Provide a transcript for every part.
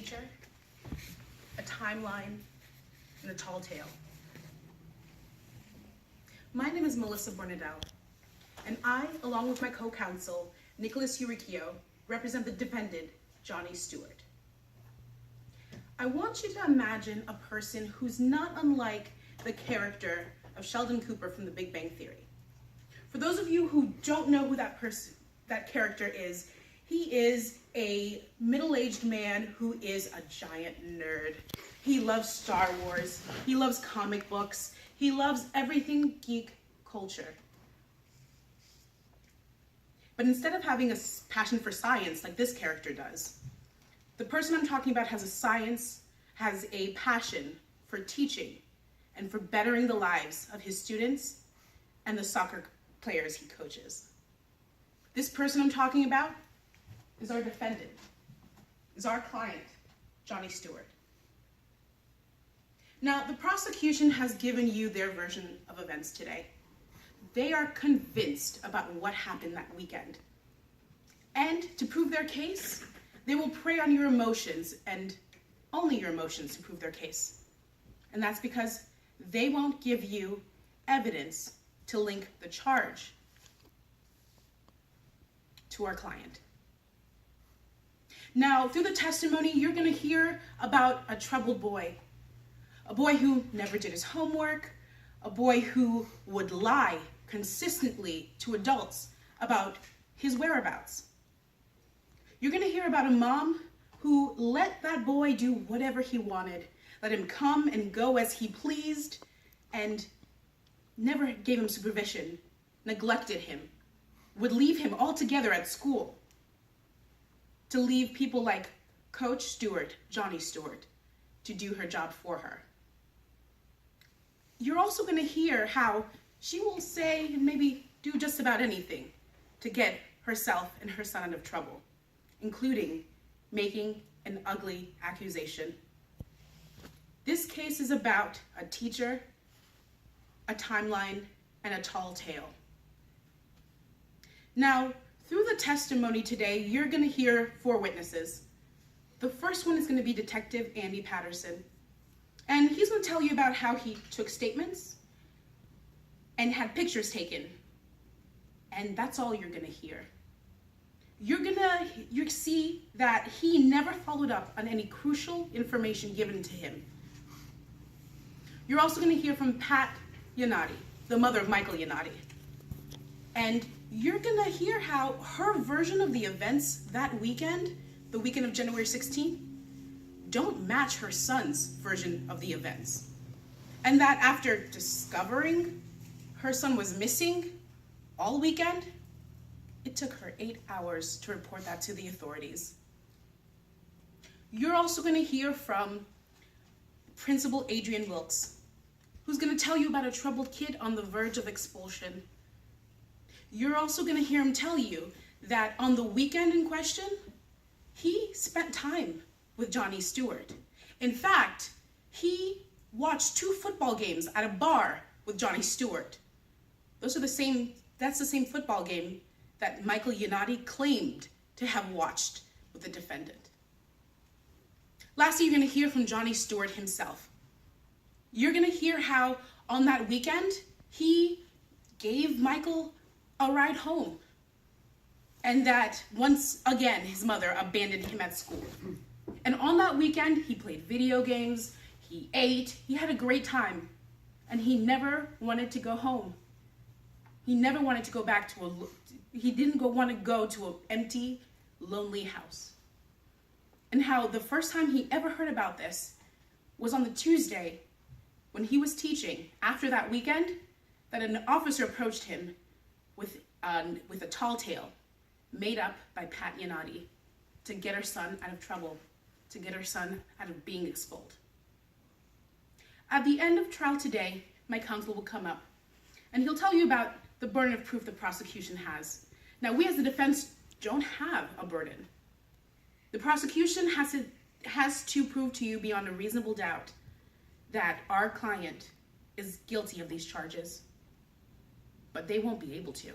teacher, a timeline, and a tall tale. My name is Melissa Bernadelle, and I, along with my co-counsel, Nicholas Uricchio, represent the defendant, Johnny Stewart. I want you to imagine a person who's not unlike the character of Sheldon Cooper from The Big Bang Theory. For those of you who don't know who that character is, he is a middle-aged man who is a giant nerd. He loves Star Wars, he loves comic books, he loves everything geek culture. But instead of having a passion for science like this character does, the person I'm talking about has a passion for teaching and for bettering the lives of his students and the soccer players he coaches. This person I'm talking about is our defendant, is our client, Johnny Stewart. Now, the prosecution has given you their version of events today. They are convinced about what happened that weekend. And to prove their case, they will prey on your emotions and only your emotions to prove their case. And that's because they won't give you evidence to link the charge to our client. Now, through the testimony, you're going to hear about a troubled boy, a boy who never did his homework, a boy who would lie consistently to adults about his whereabouts. You're going to hear about a mom who let that boy do whatever he wanted, let him come and go as he pleased, and never gave him supervision, neglected him, would leave him altogether at school, to leave people like Coach Stewart, Johnny Stewart, to do her job for her. You're also going to hear how she will say and maybe do just about anything to get herself and her son out of trouble, including making an ugly accusation. This case is about a teacher, a timeline, and a tall tale. Now, through the testimony today, you're going to hear 4 witnesses. The first one is going to be Detective Andy Patterson. And he's going to tell you about how he took statements and had pictures taken. And that's all you're going to hear. You'll see that he never followed up on any crucial information given to him. You're also going to hear from Pat Yanati, the mother of Michael Yanati. And you're going to hear how her version of the events that weekend, the weekend of January 16th, don't match her son's version of the events. And that after discovering her son was missing all weekend, it took her 8 hours to report that to the authorities. You're also going to hear from Principal Adrian Wilkes, who's going to tell you about a troubled kid on the verge of expulsion. You're also going to hear him tell you that on the weekend in question, he spent time with Johnny Stewart. In fact, he watched 2 football games at a bar with Johnny Stewart. That's the same football game that Michael Yanati claimed to have watched with the defendant. Lastly, you're going to hear from Johnny Stewart himself. You're going to hear how on that weekend, he gave Michael a ride home, and that once again his mother abandoned him at school. And on that weekend he played video games, he ate, he had a great time, and he never wanted to go home. He never wanted to go back to he didn't want to go to an empty, lonely house. And how the first time he ever heard about this was on the Tuesday when he was teaching after that weekend, that an officer approached him with a tall tale made up by Pat Yanati to get her son out of trouble, to get her son out of being expelled. At the end of trial today, my counsel will come up and he'll tell you about the burden of proof the prosecution has. Now, we as the defense don't have a burden. The prosecution has to prove to you beyond a reasonable doubt that our client is guilty of these charges, but they won't be able to,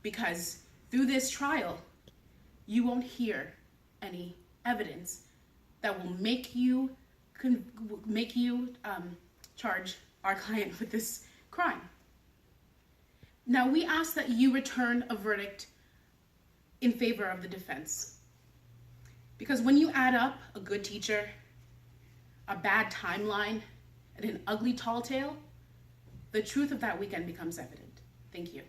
because through this trial, you won't hear any evidence that will make you charge our client with this crime. Now, we ask that you return a verdict in favor of the defense. Because when you add up a good teacher, a bad timeline, and an ugly tall tale, the truth of that weekend becomes evident. Thank you.